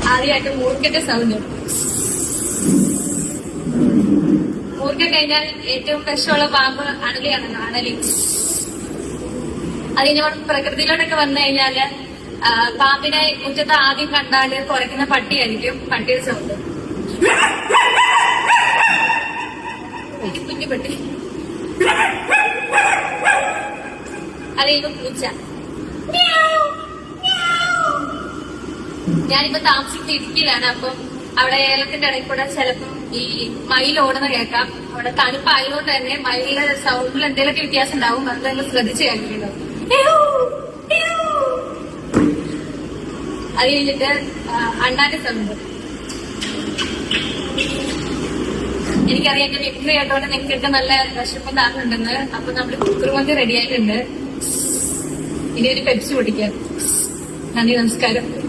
ആദ്യമായിട്ട് മൂർക്കന്റെ സൗണ്ട്. മൂർക്ക കഴിഞ്ഞാൽ ഏറ്റവും വിഷമുള്ള പാമ്പ് അണലിയാണല്ലോ, അണലി. അതിന് പ്രകൃതിയിലോട്ടൊക്കെ വന്നു കഴിഞ്ഞാല് പാമ്പിനെ മുറ്റത്ത് ആദ്യം കണ്ടാല് കുറയ്ക്കുന്ന പട്ടിയായിരിക്കും. പട്ടിയുടെ സൗണ്ട്. കുഞ്ഞു പട്ടി. അല്ലെങ്കിൽ പൂച്ച. ഞാനിപ്പോ താമസിക്കുന്ന ഇടുക്കിയിലാണ്. അപ്പം അവിടെ ഏലത്തിന്റെ ഇടയിൽ കൂടെ ചിലപ്പം ഈ മയിൽ ഓടുന്ന കേൾക്കാം. അവിടെ തണുപ്പായതുകൊണ്ട് തന്നെ മയിലിന്റെ സൗണ്ടിൽ എന്തെങ്കിലുമൊക്കെ വ്യത്യാസം ഉണ്ടാവും. അതെന്തെങ്കിലും ശ്രദ്ധിച്ച് കേൾക്കുന്നുണ്ടാവും. അത് കഴിഞ്ഞിട്ട് അണ്ണാന്റെ സൗണ്ട്. എനിക്കറിയാം എന്റെ മിക്രി ആയിട്ടോടെ നിങ്ങൾക്കൊക്കെ നല്ല വിശപ്പും താറുണ്ടെന്ന്. അപ്പൊ നമ്മുടെ കുക്കറുമന്തി റെഡി ആയിട്ടുണ്ട്. ഇനി ഒരു പെപ്സി കുടിക്കാം. നന്ദി, നമസ്കാരം.